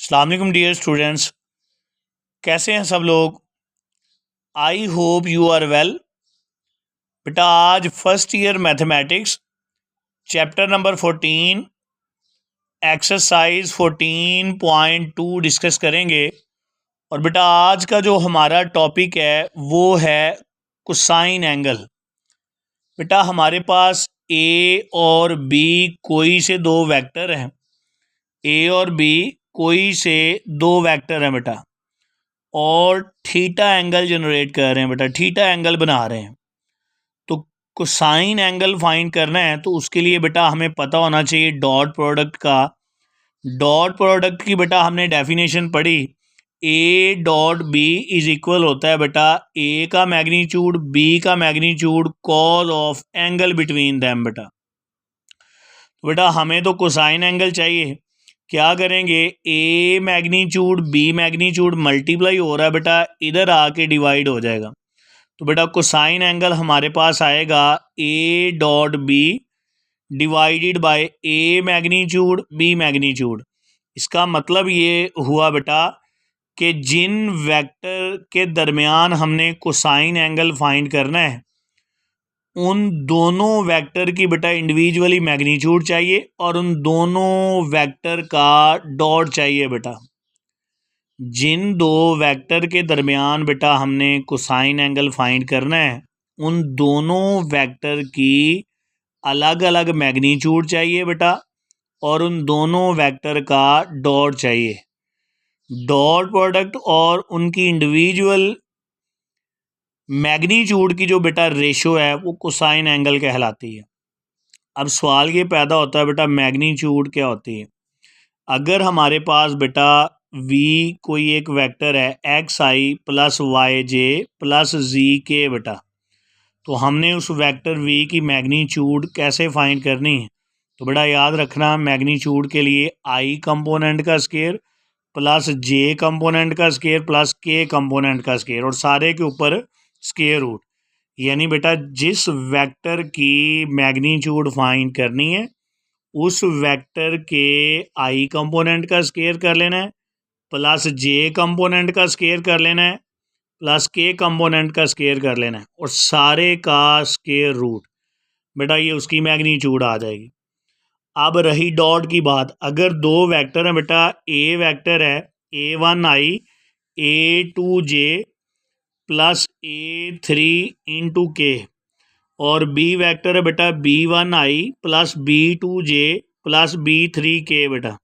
अस्सलाम वालेकुम dear students, कैसे हैं सब लोग। I hope you are well. बेटा आज first year mathematics chapter number 14 exercise 14.2 discuss करेंगे। और बेटा आज का जो हमारा टॉपिक है वो है कोसाइन एंगल। बेटा हमारे पास ए और बी कोई से दो वेक्टर हैं, ए और बी कोई से दो वेक्टर हैं बेटा, और थीटा एंगल जनरेट कर रहे हैं बेटा, थीटा एंगल बना रहे हैं। तो कोसाइन एंगल फाइंड करना है तो उसके लिए बेटा हमें पता होना चाहिए डॉट प्रोडक्ट का। डॉट प्रोडक्ट की बेटा हमने डेफिनेशन पढ़ी, A dot B is equal होता है बेटा ए का मैग्नीट्यूड बी का magnitude cos of angle between them बेटा। तो बेटा हमें तो कोसाइन एंगल चाहिए, क्या करेंगे, ए मैग्नीट्यूड बी मैग्नीट्यूड मल्टीप्लाई हो रहा है बेटा, इधर आके डिवाइड हो जाएगा। तो बेटा कोसाइन एंगल हमारे पास आएगा A dot B divided by A magnitude B magnitude. इसका मतलब ये हुआ बेटा कि जिन वेक्टर के दरमियान हमने कोसाइन एंगल फाइंड करना है उन दोनों वेक्टर की बेटा इंडिविजुअली मैग्नीट्यूड चाहिए और उन दोनों वेक्टर का डॉट चाहिए बेटा। जिन दो वेक्टर के दरमियान बेटा हमने कोसाइन एंगल फाइंड करना है उन दोनों वेक्टर की अलग अलग मैग्नीट्यूड चाहिए बेटा और उन दोनों वेक्टर का डॉट चाहिए। डॉट प्रोडक्ट और उनकी इंडिविजुअल मैग्नीट्यूड की जो बेटा रेशो है वो कोसाइन एंगल कहलाती है। अब सवाल ये पैदा होता है बेटा मैग्नीट्यूड क्या होती है। अगर हमारे पास बेटा v कोई एक वेक्टर है एक्स आई प्लस वाई जे प्लस जी के बेटा, तो हमने उस वेक्टर v की मैग्नीट्यूड कैसे फाइंड करनी है। तो बेटा याद रखना मैग्नीट्यूड के लिए i कंपोनेंट का स्केयर प्लस j कंपोनेंट का स्केयर प्लस k कंपोनेंट का स्केयर और सारे के ऊपर स्केयर रूट। यानी बेटा जिस वेक्टर की मैग्नीट्यूड फाइंड करनी है उस वेक्टर के i कंपोनेंट का स्केयर कर लेना है प्लस j कंपोनेंट का स्केयर कर लेना है प्लस k कंपोनेंट का स्केयर कर लेना है और सारे का स्केयर रूट। बेटा ये उसकी मैग्नीट्यूड आ जाएगी। अब रही डॉट की बात, अगर दो वेक्टर हैं बेटा, a वेक्टर है a1i a2j plus a3 into के और b वेक्टर है बेटा b1i plus b2j plus b3k बेटा,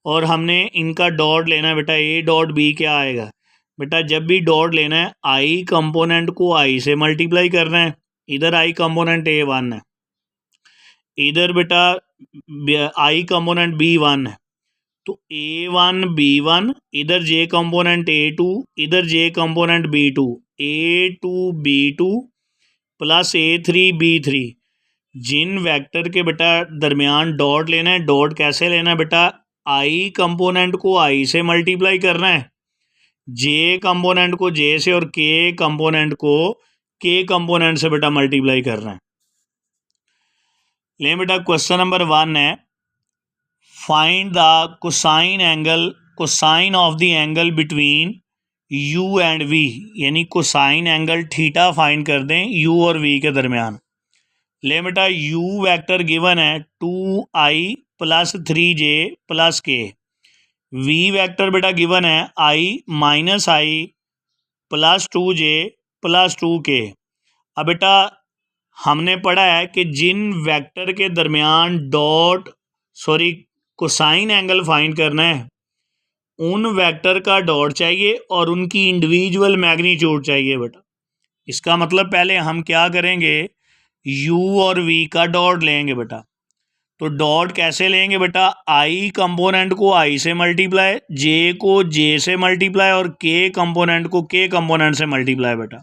और हमने इनका डॉट लेना है बेटा a डॉट b क्या आएगा बेटा, जब भी डॉट लेना है i कंपोनेंट को i से मल्टीप्लाई करना है। इधर i कंपोनेंट a1 है, इधर बेटा i कंपोनेंट b1 है, तो a1 b1, इधर j कंपोनेंट a2, इधर j component b2, a2 b2 plus a3 b3। जिन वेक्टर के बेटा दरमियान डॉट लेना है, डॉट कैसे लेना है बेटा, i कंपोनेंट को i से मल्टीप्लाई करना है, j कंपोनेंट को j से और k कंपोनेंट को k कंपोनेंट से बेटा मल्टीप्लाई करना है। ले बेटा क्वेश्चन नंबर 1 है, find the cosine angle, cosine of the angle between u and v, यानी कोसाइन एंगल थीटा फाइंड कर दें u और v के दरमियान। ले बेटा u वेक्टर गिवन है 2i plus 3j plus k, v vector बेटा गिवन है i minus i plus 2j plus 2k। अब बेटा हमने पढ़ा है कि जिन वेक्टर के दरमियान कोसाइन एंगल फाइंड करना है उन वेक्टर का डॉट चाहिए और उनकी इंडिविजुअल मैग्नीट्यूड चाहिए बेटा। इसका मतलब पहले हम क्या करेंगे, u और v का डॉट लेंगे बेटा। तो डॉट कैसे लेंगे बेटा, i कंपोनेंट को i से मल्टीप्लाई, j को j से मल्टीप्लाई और k कंपोनेंट को k कंपोनेंट से मल्टीप्लाई बेटा।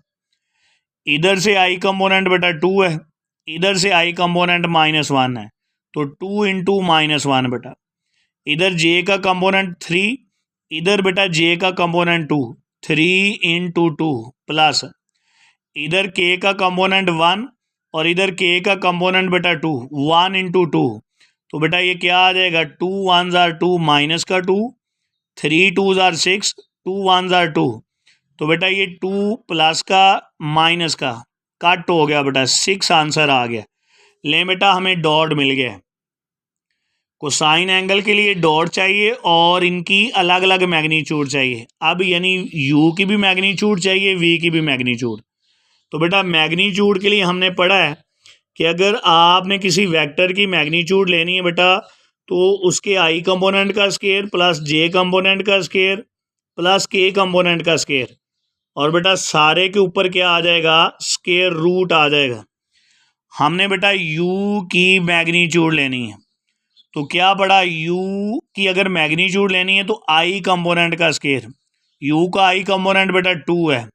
इधर से i कंपोनेंट बेटा 2 है, इधर से i कंपोनेंट -1 है, तो 2 इंटू -1 बेटा। इधर j का कंपोनेंट 3, इधर बेटा j का कंपोनेंट 2, 3 इंटू 2 प्लस इधर k का कंपोनेंट 1 और इधर k का कंपोनेंट बेटा 2, 1 इंटू 2, तो बेटा ये क्या आ जाएगा 2 1 2 माइनस का 2 3 2s आर 6, 2 1s आर 2। तो बेटा ये 2 प्लस का माइनस का कट हो गया बेटा, 6 आंसर आ गया। ले बेटा हमें डॉट मिल गया। कोसाइन एंगल के लिए डॉट चाहिए और इनकी अलग अलग मैग्नीट्यूड चाहिए। अब यानी u की भी मैग्नीट्यूड चाहिए, v की भी मैग्नीट्यूड। तो बेटा मैग्नीट्यूड के लिए हमने पढ़ा है कि अगर आपने किसी वेक्टर की मैग्नीट्यूड लेनी है बेटा, तो उसके i कंपोनेंट का स्केयर प्लस j कंपोनेंट का स्केयर प्लस k कंपोनेंट का स्केयर, और बेटा सारे के ऊपर क्या आ जाएगा, स्केयर रूट आ जाएगा। हमने बेटा u की मैग्नीट्यूड लेनी है, तो क्या पड़ा, u की अगर मैग्नीट्यूड लेनी है तो i कंपोनेंट का स्केयर, u का i कंपोनेंट बेटा 2 है,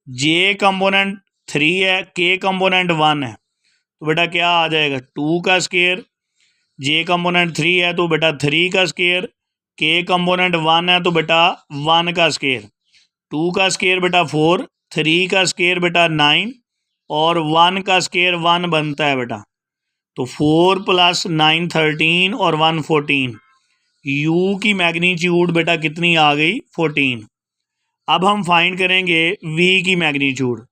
j कंपोनेंट 3 है, k कंपोनेंट 1 है। तो बेटा क्या आ जाएगा, 2 का स्केयर, j कंपोनेंट 3 है तो बेटा 3 का स्केयर, k कंपोनेंट 1 है तो बेटा 1 का स्केयर, 2 का स्केयर बेटा 4, 3 का स्केयर बेटा 9 और 1 का स्केयर 1 बनता है बेटा। तो 4 + 9 13 और 1 14। u की मैग्नीट्यूड बेटा कितनी आ गई, 14। अब हम फाइंड करेंगे v की मैग्नीट्यूड।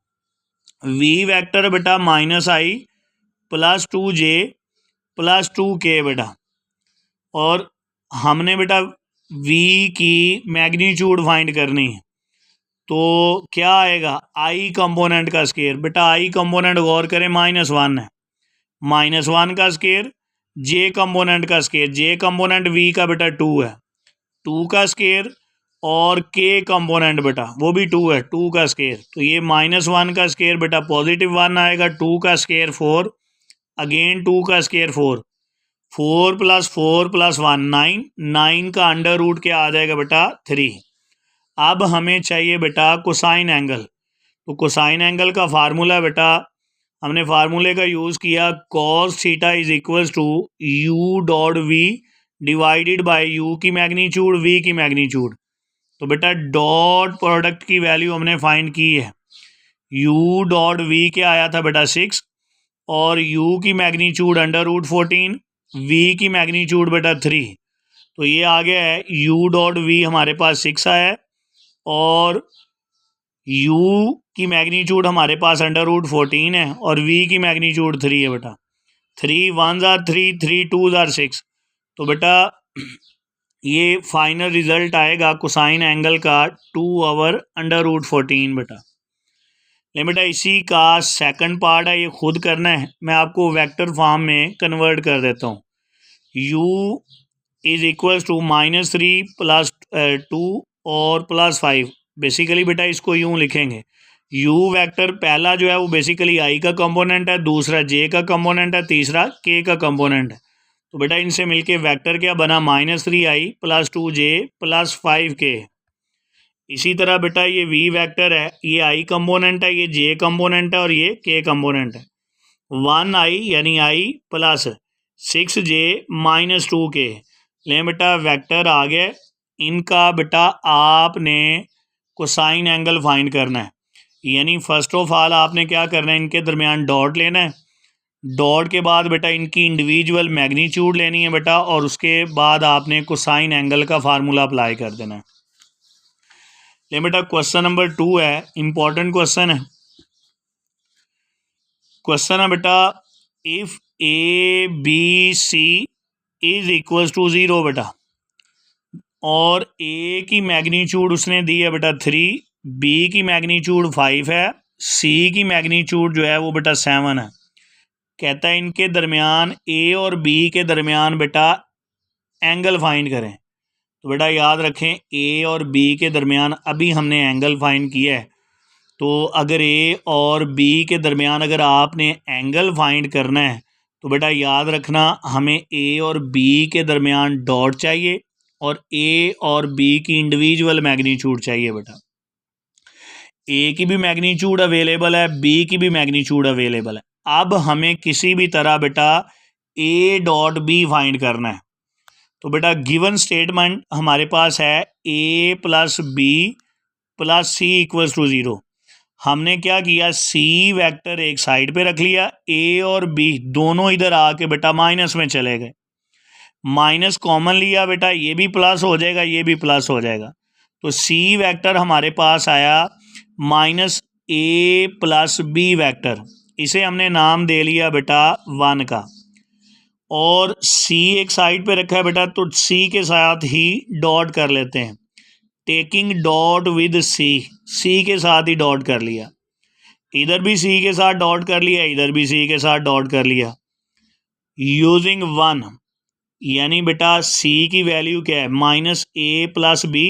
v वेक्टर बेटा -i + 2j + 2k बेटा, और हमने बेटा v की मैग्नीट्यूड फाइंड करनी है। तो क्या आएगा, i कंपोनेंट का स्केयर, बेटा i कंपोनेंट गौर करें -1 है, -1 का स्केयर, j कंपोनेंट का स्केयर, j कंपोनेंट v का बेटा 2 है, 2 का स्केयर, और k कंपोनेंट बेटा वो भी 2 है, 2 का स्केयर। तो ये -1 का स्केयर बेटा +1 आएगा, 2 का स्केयर 4, अगेन 2 का स्केयर 4, 4 + 4 + 1 9, 9 का अंडर रूट क्या आ जाएगा बेटा 3। अब हमें चाहिए बेटा कोसाइन एंगल। तो कोसाइन एंगल का फार्मूला बेटा हमने फार्मूले का यूज़ किया, cos theta = u.v divided by u की मैग्नीट्यूड, v की मैग्नीट्यूड। तो बेटा डॉट प्रोडक्ट की वैल्यू हमने फाइंड की है, u.v क्या आया था बेटा 6, और u की मैग्नीट्यूड √14, v की मैग्नीट्यूड बेटा 3। तो ये आ गया है u.v हमारे पास 6 आया है, और u की मैग्नीट्यूड हमारे पास √14 है, और v की मैग्नीट्यूड 3 है बेटा। 3 1s आर 3, 3 2s आर 6। तो बेटा ये फाइनल रिजल्ट आएगा कोसाइन एंगल का 2/√14 बेटा। ले बेटा इसी का सेकंड पार्ट है, ये खुद करना है, मैं आपको वेक्टर फॉर्म में कन्वर्ट कर देता हूँ। u = -3 + 2 और +5। बेसिकली बेटा इसको यूँ लिखेंगे, u वेक्टर पहला जो है वो बेसिकली i का कंपोनेंट है, दूसरा j का कंपोनेंट है, तीसरा k का कंपोनेंट है। तो बेटा इनसे मिलके वेक्टर क्या बना, -3i + 2j + 5k। इसी तरह बेटा ये v वेक्टर है, ये i कंपोनेंट है, ये j कंपोनेंट है और ये k कंपोनेंट है। 1i यानी i + 6j - 2k। लें बेटा वेक्टर आ गए, इनका बेटा आपने कोसाइन एंगल फाइंड करना है। यानी फर्स्ट ऑफ ऑल आपने क्या करना है, इनके दरमियान डॉट लेना है, डॉट के बाद बेटा इनकी इंडिविजुअल मैग्नीट्यूड लेनी है बेटा, और उसके बाद आपने कोसाइन एंगल का फार्मूला अप्लाई कर देना है। ले बेटा क्वेश्चन नंबर 2 है, इंपॉर्टेंट क्वेश्चन है। क्वेश्चन है बेटा, इफ ABC = 0 बेटा, और a की मैग्नीट्यूड उसने दी है बेटा 3, b की मैग्नीट्यूड 5 है, c की मैग्नीट्यूड जो है वो बेटा 7 है। कहता है इनके दरमियान a और b के दरमियान बेटा एंगल फाइंड करें। तो बेटा याद रखें a और b के दरमियान अभी हमने एंगल फाइंड किया है। तो अगर a और b के दरमियान अगर आपने एंगल फाइंड करना है तो बेटा याद रखना हमें a और b के दरमियान डॉट चाहिए और a और b की इंडिविजुअल मैग्नीट्यूड चाहिए बेटा। a की भी मैग्नीट्यूड अवेलेबल है, b की भी मैग्नीट्यूड अवेलेबल है। अब हमें किसी भी तरह बेटा a.b फाइंड करना है। तो बेटा गिवन स्टेटमेंट हमारे पास है a + b + c = 0। हमने क्या किया, c वेक्टर एक साइड पे रख लिया, a और b दोनों इधर आके बेटा माइनस में चले गए। माइनस कॉमन लिया बेटा, ये भी प्लस हो जाएगा, ये भी प्लस हो जाएगा। तो सी वेक्टर हमारे पास आया माइनस ए प्लस बी वेक्टर, इसे हमने नाम दे लिया बेटा 1 का। और सी एक साइड पे रखा है बेटा, तो सी के साथ ही डॉट कर लेते हैं। टेकिंग डॉट विद सी, सी के साथ ही डॉट कर लिया, इधर भी सी के साथ डॉट कर लिया, इधर भी सी के साथ डॉट कर लिया। यूजिंग 1, यानी बेटा सी की वैल्यू क्या है, माइनस ए प्लस बी।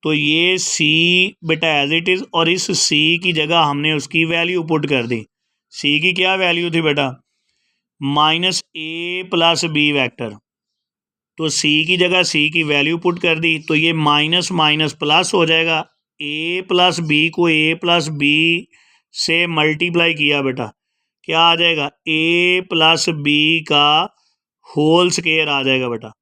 तो ये सी बेटा एज इट इज़, और इस सी की जगह हमने उसकी वैल्यू पुट कर दी। सी की क्या वैल्यू थी बेटा, माइनस ए प्लस बी वेक्टर। तो सी की जगह सी की वैल्यू पुट कर दी, तो ये माइनस माइनस प्लस हो जाएगा। ए प्लस बी को ए प्लस बी से मल्टीप्लाई किया बेटा, क्या आ जाएगा, ए प्लस बी का होल स्क्वायर आ जाएगा बेटा।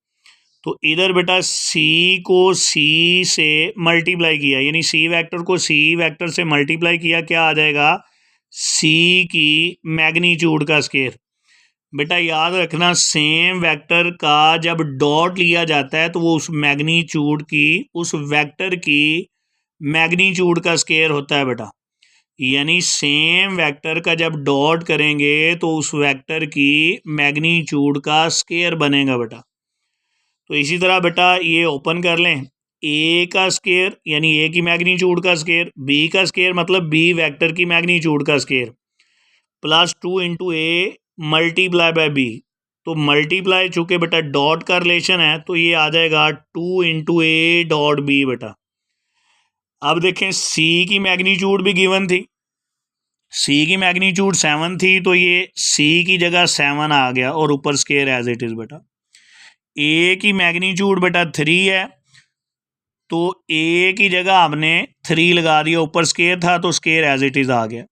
तो इधर बेटा सी को सी से मल्टीप्लाई किया, यानी सी वेक्टर को सी वेक्टर से मल्टीप्लाई किया, क्या आ जाएगा, सी की मैग्नीट्यूड का स्क्वायर। बेटा याद रखना, सेम वेक्टर का जब डॉट लिया जाता है तो वो उस मैग्नीट्यूड की, उस वेक्टर की मैग्नीट्यूड का स्क्वायर होता है बेटा। यानी सेम वेक्टर का जब डॉट करेंगे तो उस वेक्टर की मैग्नीट्यूड का स्क्वायर बनेगा बेटा। तो इसी तरह बेटा ये ओपन कर लें, ए का स्क्वायर यानी ए की मैग्नीट्यूड का स्क्वायर, बी का स्क्वायर मतलब बी वेक्टर की मैग्नीट्यूड का square, plus 2 into A multiply by B. तो मल्टीप्लाई चूँकि बेटा डॉट का रिलेशन है, तो ये आ जाएगा 2 इंटू ए डॉट बी बेटा। अब देखें सी की मैग्नीट्यूड भी गिवन थी, सी की मैग्नीट्यूड 7 थी, तो ये सी की जगह 7 आ गया और ऊपर स्क्वायर एज इट इज़ बेटा। ए की मैग्नीट्यूड बेटा 3 है, तो ए की जगह हमने 3 लगा दिया, ऊपर स्क्वायर था तो स्क्वायर एज इट इज़ आ गया।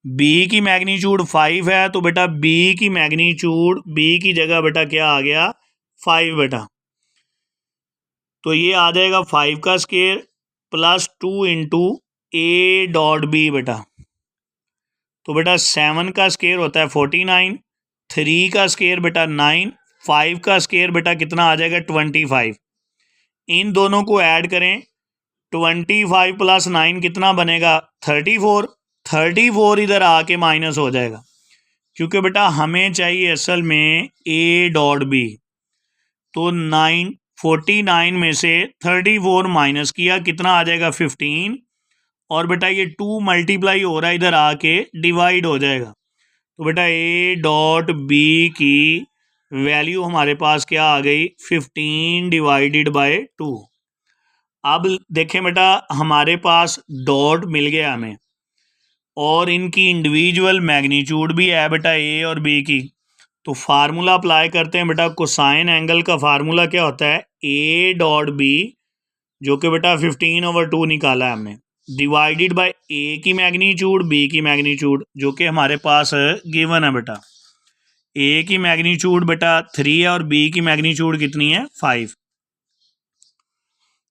बी की मैग्नीट्यूड 5 है, तो बेटा बी की मैग्नीट्यूड, बी की जगह बेटा क्या आ गया, 5 बेटा। तो ये आ जाएगा 5 का square plus 2 into A dot B बेटा। तो बेटा 7 का स्क्वायर होता है 49, 3 का स्क्वायर बेटा 9, 5 का स्क्वायर बेटा कितना आ जाएगा 25। इन दोनों को ऐड करें, 25 प्लस 9 कितना बनेगा 34। 34 इधर आके माइनस हो जाएगा, क्योंकि बेटा हमें चाहिए असल में ए डॉट बी। तो 49 में से 34 माइनस किया, कितना आ जाएगा 15। और बेटा ये 2 मल्टीप्लाई हो रहा है, इधर आके डिवाइड हो जाएगा। तो बेटा ए डॉट बी की वैल्यू हमारे पास क्या आ गई, 15 डिवाइडेड बाय 2। अब देखें बेटा हमारे पास डॉट मिल गया हमें, और इनकी इंडिविजुअल मैग्नीट्यूड भी है बेटा ए और बी की। तो फार्मूला अप्लाई करते हैं बेटा, कोसाइन एंगल का फार्मूला क्या होता है, ए डॉट बी, जो कि बेटा 15/2 निकाला है हमने, डिवाइडेड बाय ए की मैग्नीट्यूड, बी की मैग्नीट्यूड, जो कि हमारे पास गिवन है बेटा। ए की मैग्नीट्यूड बेटा 3 है और बी की मैग्नीट्यूड कितनी है 5।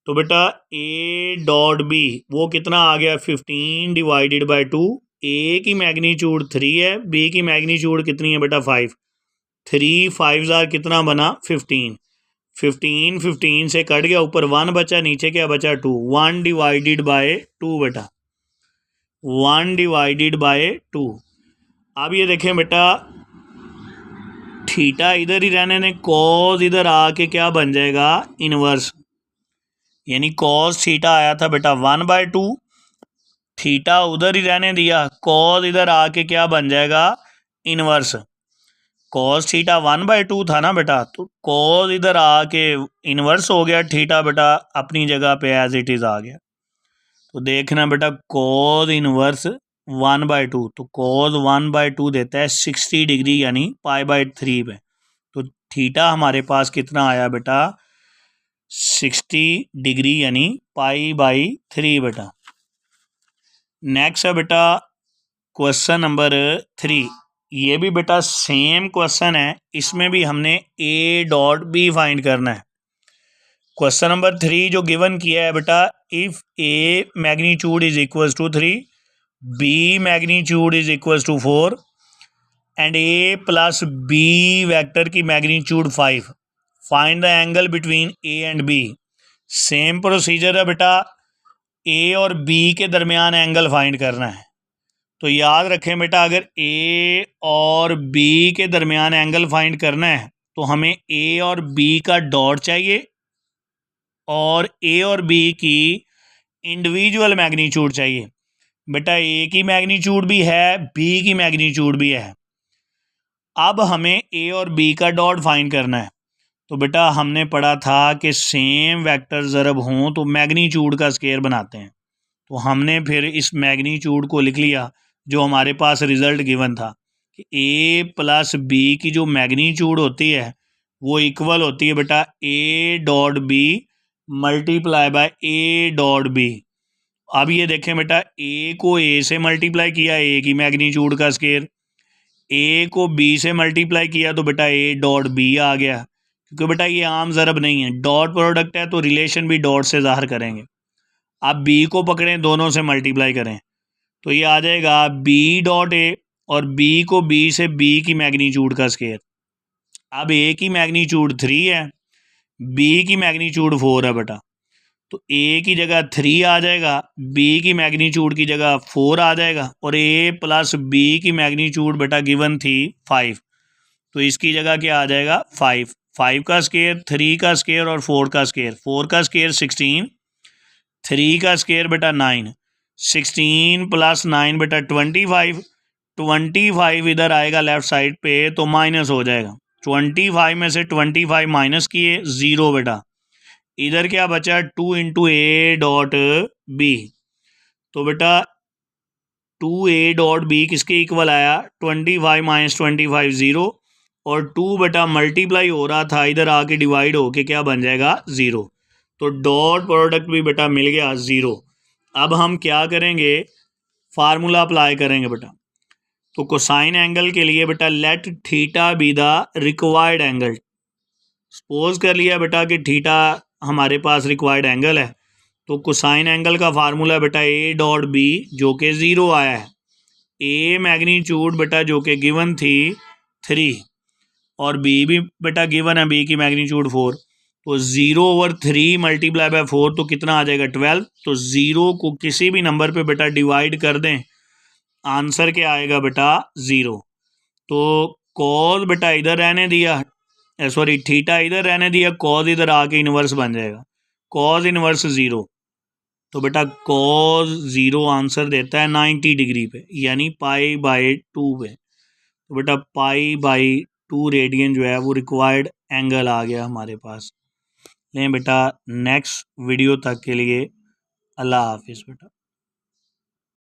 तो बेटा ए डॉट बी वो कितना आ गया 15 डिवाइडेड बाय 2। ए की मैग्नीट्यूड 3 है, बी की मैग्नीट्यूड कितनी है बेटा 5। 3 5 कितना बना 15। 15 से कट गया, ऊपर 1 बचा, नीचे क्या बचा 2। 1 डिवाइडेड बाय 2 बेटा, 1 डिवाइडेड बाय 2। अब ये देखें बेटा थीटा इधर ही रहने ने, कॉस इधर आके क्या बन जाएगा इनवर्स, यानी कॉस थीटा आया था बेटा 1/2, थीटा उधर ही रहने दिया, कॉस इधर आके क्या बन जाएगा इनवर्स। कॉस थीटा 1/2 था ना बेटा, तो कॉस इधर आके इनवर्स हो गया, थीटा बेटा अपनी जगह पे एज इट इज़ आ गया। तो देखना बेटा कॉस इनवर्स 1/2, तो कॉस 1/2 देता है 60 डिग्री यानी π/3 पे। तो थीटा हमारे पास कितना आया बेटा 60 डिग्री यानी π/3 बेटा। नेक्स्ट है बेटा क्वेश्चन नंबर 3। ये भी बेटा सेम क्वेश्चन है, इसमें भी हमने ए डॉट बी फाइंड करना है। क्वेश्चन नंबर 3 जो गिवन किया है बेटा, if a magnitude is equals to 3, b magnitude is equals to 4 and a plus b vector की magnitude 5, find the angle between a and b. Same procedure है बेटा, ए और बी के दरमियान एंगल फाइंड करना है। तो याद रखें बेटा, अगर ए और बी के दरमियान एंगल फाइंड करना है तो हमें ए और बी का डॉट चाहिए और ए और बी की इंडिविजुअल मैग्नीट्यूड चाहिए। बेटा ए की मैग्नीट्यूड भी है, बी की मैग्नीट्यूड भी है। अब हमें ए और बी का डॉट फाइंड करना है। तो बेटा हमने पढ़ा था कि सेम वेक्टर ज़रब हों तो मैग्नीट्यूड का स्केयर बनाते हैं। तो हमने फिर इस मैग्नीट्यूड को लिख लिया जो हमारे पास रिज़ल्ट गिवन था कि ए प्लस बी की जो मैग्नीट्यूड होती है वो इक्वल होती है बेटा A dot B multiply by A dot B. अब ये देखें बेटा, ए को ए से मल्टीप्लाई किया, ए की मैग्नीट्यूड का स्केयर, ए को बी से मल्टीप्लाई किया तो बेटा ए डॉट बी आ गया। क्योंकि बेटा ये आम ज़रब नहीं है, डॉट प्रोडक्ट है तो रिलेशन भी डॉट से ज़ाहिर करेंगे। आप बी को पकड़ें, दोनों से मल्टीप्लाई करें तो ये आ जाएगा बी डॉट ए और बी को बी से बी की मैग्नीट्यूड का स्केयर। अब ए की मैग्नीट्यूड 3 है, बी की मैग्नीट्यूड 4 है बेटा, तो ए की जगह 3 आ जाएगा, बी की मैग्नीट्यूड की जगह 4 आ जाएगा और ए प्लस बी की मैग्नीट्यूड बेटा गिवन थी 5, तो इसकी जगह क्या आ जाएगा 5। 5 का स्केयर, 3 का स्केयर और 4 का स्केयर। 4 का स्केयर 16, 3 का स्केयर बेटा 9, 16 प्लस 9 बेटा 25। 25 इधर आएगा लेफ़्ट साइड पे तो माइनस हो जाएगा। 25 में से 25 माइनस किए, 0 बेटा। इधर क्या बचा 2 इंटू ए डॉट बी। तो बेटा 2a डॉट बी किसके इक्वल आया, 25 माइनस 25 0 और 2 बेटा मल्टीप्लाई हो रहा था, इधर आके डिवाइड होके क्या बन जाएगा 0। तो डॉट प्रोडक्ट भी बेटा मिल गया 0। अब हम क्या करेंगे, फार्मूला अप्लाई करेंगे बेटा। तो कोसाइन एंगल के लिए बेटा let theta be the required angle. Suppose कर लिया बेटा कि थीटा हमारे पास रिक्वायर्ड एंगल है, तो कोसाइन एंगल का फार्मूला बेटा ए डॉट बी जो कि 0 आया है, ए मैग्नीट्यूड बेटा जो कि गिवन थी 3 और बी भी बेटा गिवन है, बी की मैग्नीट्यूड 4, तो 0/3 मल्टीप्लाई बाय 4 तो कितना आ जाएगा 12। तो 0 को किसी भी नंबर पे बेटा डिवाइड कर दें, आंसर क्या आएगा बेटा 0। तो कॉज बेटा इधर रहने दिया, सॉरी थीटा इधर रहने दिया, कॉज इधर आके इन्वर्स बन जाएगा, कॉज इन्वर्स 0। तो बेटा कॉज 0 आंसर देता है 90 डिग्री पे, यानी π/2 पे। तो बेटा π/2 रेडियन जो है वो रिक्वायर्ड एंगल आ गया हमारे पास। लें बेटा नेक्स्ट वीडियो तक के लिए अल्लाह हाफिज़ बेटा।